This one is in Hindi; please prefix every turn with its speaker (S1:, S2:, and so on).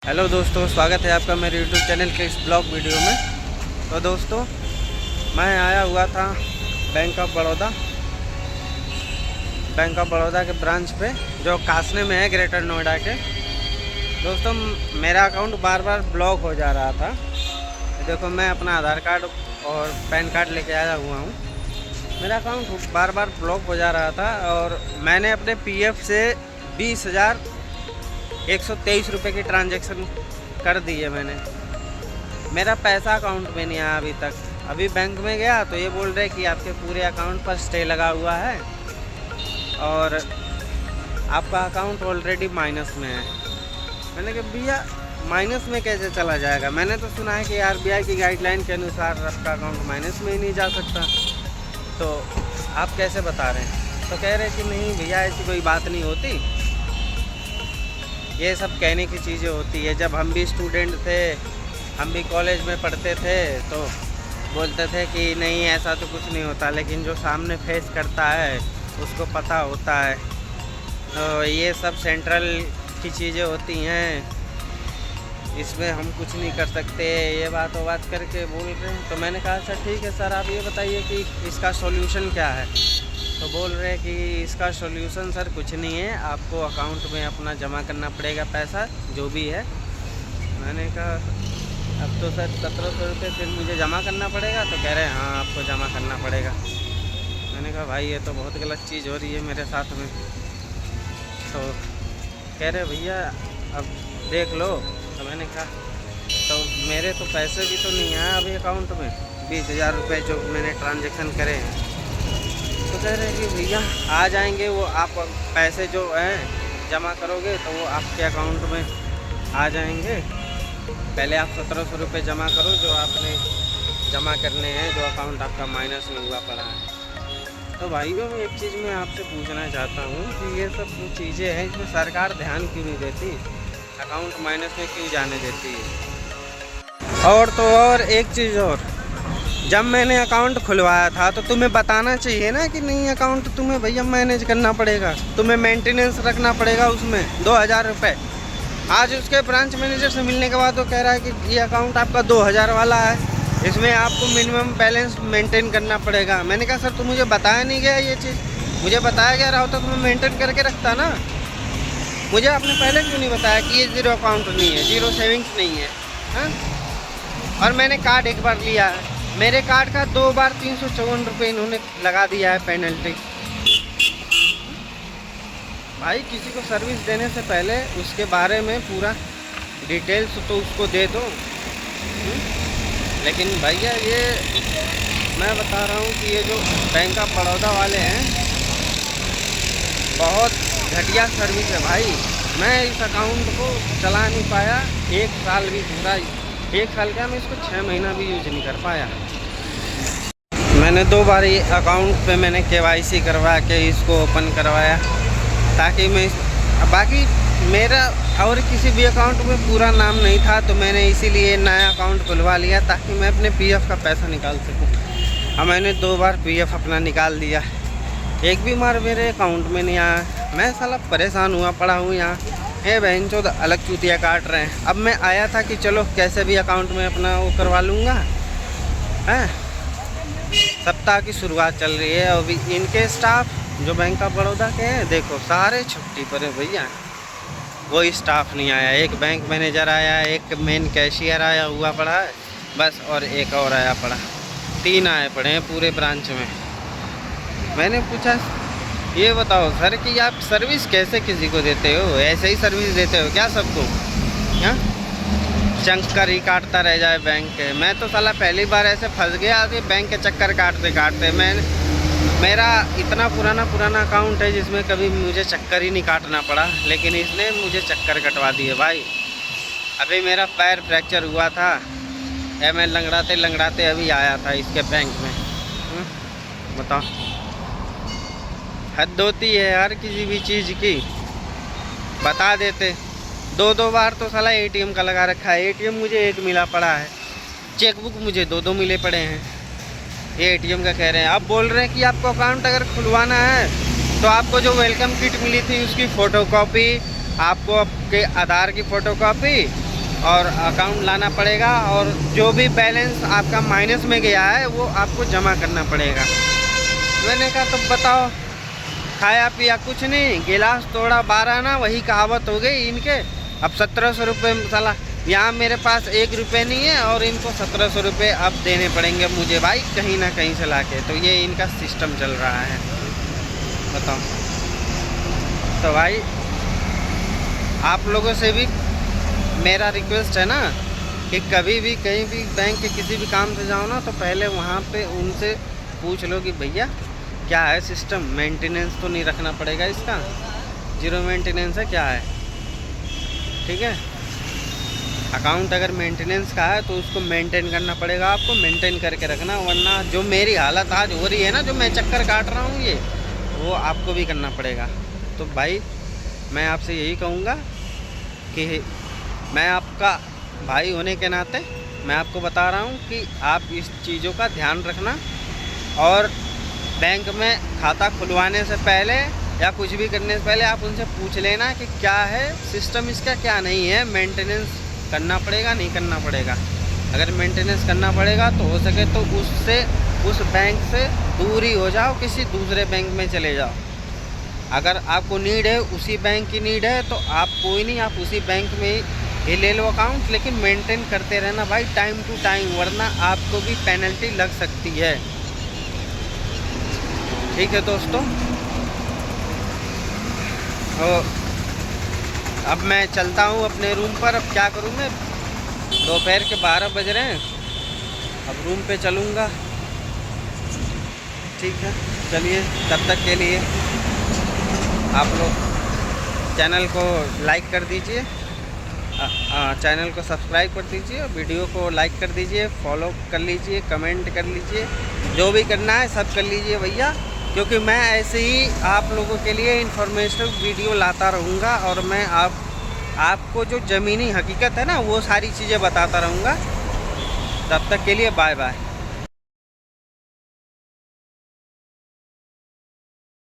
S1: हेलो दोस्तों, स्वागत है आपका मेरे यूट्यूब चैनल के इस ब्लॉग वीडियो में। तो दोस्तों, मैं आया हुआ था बैंक ऑफ बड़ौदा के ब्रांच पे, जो कासने में है, ग्रेटर नोएडा के। दोस्तों, मेरा अकाउंट बार बार ब्लॉक हो जा रहा था। देखो, मैं अपना आधार कार्ड और पैन कार्ड लेके आया हुआ हूँ। मेरा अकाउंट बार बार ब्लॉक हो जा रहा था और मैंने अपने पीएफ से 20,123 रुपये की ट्रांजैक्शन कर दी है मैंने। मेरा पैसा अकाउंट में नहीं आया अभी तक। अभी बैंक में गया तो ये बोल रहे कि आपके पूरे अकाउंट पर स्टे लगा हुआ है और आपका अकाउंट ऑलरेडी माइनस में है। मैंने कहा भैया, माइनस में कैसे चला जाएगा? मैंने तो सुना है कि आरबीआई की गाइडलाइन के अनुसार आपका अकाउंट माइनस में ही नहीं जा सकता। तो आप कैसे बता रहे हैं? तो कह रहे कि नहीं भैया, ऐसी कोई बात नहीं होती, ये सब कहने की चीज़ें होती है। जब हम भी स्टूडेंट थे, हम भी कॉलेज में पढ़ते थे, तो बोलते थे कि नहीं ऐसा तो कुछ नहीं होता, लेकिन जो सामने फेस करता है उसको पता होता है। तो ये सब सेंट्रल की चीज़ें होती हैं, इसमें हम कुछ नहीं कर सकते, ये बात करके बोल रहे हैं। तो मैंने कहा अच्छा ठीक है सर, आप ये बताइए कि इसका सॉल्यूशन क्या है? तो बोल रहे हैं कि इसका सॉल्यूशन सर कुछ नहीं है, आपको अकाउंट में अपना जमा करना पड़ेगा पैसा जो भी है। मैंने कहा अब तो सर 1700 रुपये फिर मुझे जमा करना पड़ेगा? तो कह रहे हैं हाँ, आपको जमा करना पड़ेगा। मैंने कहा भाई, ये तो बहुत गलत चीज़ हो रही है मेरे साथ में। तो कह रहे भैया अब देख लो। तो मैंने कहा तो मेरे तो पैसे भी तो नहीं आए अभी अकाउंट में, 20,000 रुपये जो मैंने ट्रांजैक्शन करे हैं। तो कह रहे हैं कि भैया आ जाएंगे, वो आप पैसे जो हैं जमा करोगे तो वो आपके अकाउंट में आ जाएंगे। पहले आप 1700 रुपये जमा करो जो आपने जमा करने हैं, जो अकाउंट आपका माइनस में हुआ पड़ा है। तो भाइयों, मैं एक चीज़ मैं आपसे पूछना चाहता हूँ कि ये सब जो चीज़ें हैं इसमें सरकार ध्यान क्यों नहीं देती? अकाउंट माइनस में क्यों जाने देती है? और तो और एक चीज़ और, जब मैंने अकाउंट खुलवाया था तो तुम्हें बताना चाहिए ना कि नहीं, अकाउंट तुम्हें भैया मैनेज करना पड़ेगा, तुम्हें मेंटेनेंस रखना पड़ेगा उसमें 2,000 रुपये। आज उसके ब्रांच मैनेजर से मिलने के बाद वो कह रहा है कि ये अकाउंट आपका 2,000 वाला है, इसमें आपको मिनिमम बैलेंस मेंटेन करना पड़ेगा। मैंने कहा सर, तो मुझे बताया नहीं गया ये चीज़। मुझे बताया गया रहा होता तो मैं मेंटेन करके रखता ना। मुझे आपने पहले क्यों नहीं बताया कि ये ज़ीरो अकाउंट नहीं है, ज़ीरो सेविंग्स नहीं है, हाँ? और मैंने कार्ड एक बार लिया है, मेरे कार्ड का 2 बार 354 रुपये इन्होंने लगा दिया है पेनल्टी। भाई, किसी को सर्विस देने से पहले उसके बारे में पूरा डिटेल्स तो उसको दे दो। लेकिन भैया, ये मैं बता रहा हूँ कि ये जो बैंक ऑफ बड़ौदा वाले हैं, बहुत घटिया सर्विस है भाई। मैं इस अकाउंट को चला नहीं पाया, 1 साल भी पूरा, 1 साल क्या, मैं इसको 6 महीना भी यूज नहीं कर पाया। मैंने 2 बार ये अकाउंट पे मैंने KYC करवा के इसको ओपन करवाया, ताकि मैं बाकी मेरा और किसी भी अकाउंट में पूरा नाम नहीं था, तो मैंने इसीलिए नया अकाउंट खुलवा लिया ताकि मैं अपने PF का पैसा निकाल सकूं। अब मैंने 2 बार PF अपना निकाल दिया, एक भी बार मेरे अकाउंट में नहीं आया। मैं साला परेशान हुआ पड़ा हूँ यहाँ। ये बहनचोद अलग चूतिया काट रहे हैं। अब मैं आया था कि चलो कैसे भी अकाउंट में अपना वो करवा लूँगा, हैं? सप्ताह की शुरुआत चल रही है, अभी इनके स्टाफ जो बैंक ऑफ बड़ौदा के हैं, देखो सारे छुट्टी पर है भैया, कोई स्टाफ नहीं आया। एक बैंक मैनेजर आया, एक मेन कैशियर आया हुआ पड़ा है बस, और एक और आया पड़ा, 3 आए पड़े हैं पूरे ब्रांच में। मैंने पूछा ये बताओ सर कि आप सर्विस कैसे किसी को देते हो? ऐसे ही सर्विस देते हो क्या सबको? हाँ, चक्कर ही काटता रह जाए बैंक के। मैं तो साला पहली बार ऐसे फंस गया कि बैंक के चक्कर काटते काटते मेरा इतना पुराना अकाउंट है जिसमें कभी मुझे चक्कर ही नहीं काटना पड़ा, लेकिन इसने मुझे चक्कर कटवा दिए भाई। अभी मेरा पैर फ्रैक्चर हुआ था, मैं लंगड़ाते लंगड़ाते अभी आया था इसके बैंक में। बताओ, हद होती है हर किसी भी चीज़ की। बता देते। 2 बार तो साला ATM का लगा रखा है। ATM मुझे 1 मिला पड़ा है, चेकबुक मुझे 2 मिले पड़े हैं। ये ATM का कह रहे हैं। अब बोल रहे हैं कि आपको अकाउंट अगर खुलवाना है तो आपको जो वेलकम किट मिली थी उसकी फ़ोटोकॉपी, आपको आपके आधार की फ़ोटोकॉपी और अकाउंट लाना पड़ेगा, और जो भी बैलेंस आपका माइनस में गया है वो आपको जमा करना पड़ेगा। मैंने कहा तो बताओ, खाया पिया कुछ नहीं, गिलास तोड़ा 12 ना, वही कहावत हो गई इनके। अब 1700 रुपये साला, यहाँ मेरे पास 1 रुपये नहीं है और इनको 1700 रुपये अब देने पड़ेंगे मुझे भाई कहीं ना कहीं से लाके। तो ये इनका सिस्टम चल रहा है, बताओ। तो भाई आप लोगों से भी मेरा रिक्वेस्ट है ना कि कभी भी कहीं भी बैंक के किसी भी काम से जाओ ना, तो पहले वहाँ पे उनसे पूछ लो कि भैया क्या है सिस्टम, मेंटेनेंस तो नहीं रखना पड़ेगा इसका, जीरो मेंटेनेंस है क्या है, ठीक है। अकाउंट अगर मेंटेनेंस का है तो उसको मेंटेन करना पड़ेगा, आपको मेंटेन करके रखना, वरना जो मेरी हालत आज हो रही है ना, जो मैं चक्कर काट रहा हूँ ये, वो आपको भी करना पड़ेगा। तो भाई मैं आपसे यही कहूँगा कि मैं आपका भाई होने के नाते मैं आपको बता रहा हूँ कि आप इस चीज़ों का ध्यान रखना, और बैंक में खाता खुलवाने से पहले या कुछ भी करने से पहले आप उनसे पूछ लेना कि क्या है सिस्टम इसका, क्या नहीं है, मेंटेनेंस करना पड़ेगा नहीं करना पड़ेगा। अगर मेंटेनेंस करना पड़ेगा तो हो सके तो उससे उस बैंक से दूर ही हो जाओ, किसी दूसरे बैंक में चले जाओ। अगर आपको नीड है, उसी बैंक की नीड है, तो आप कोई नहीं, आप उसी बैंक में ही ले लो अकाउंट, लेकिन मेंटेन करते रहना भाई टाइम टू टाइम, वरना आपको भी पेनल्टी लग सकती है। ठीक है दोस्तों, अब मैं चलता हूँ अपने रूम पर। अब क्या करूँ मैं, दोपहर के 12 बज रहे हैं, अब रूम पे चलूँगा। ठीक है, चलिए, तब तक के लिए आप लोग चैनल को लाइक कर दीजिए, चैनल को सब्सक्राइब कर दीजिए, वीडियो को लाइक कर दीजिए, फॉलो कर लीजिए, कमेंट कर लीजिए, जो भी करना है सब कर लीजिए भैया, क्योंकि मैं ऐसे ही आप लोगों के लिए इन्फॉर्मेटिव वीडियो लाता रहूँगा, और मैं आपको जो ज़मीनी हकीकत है ना वो सारी चीज़ें बताता रहूँगा। तब तक के लिए बाय बाय।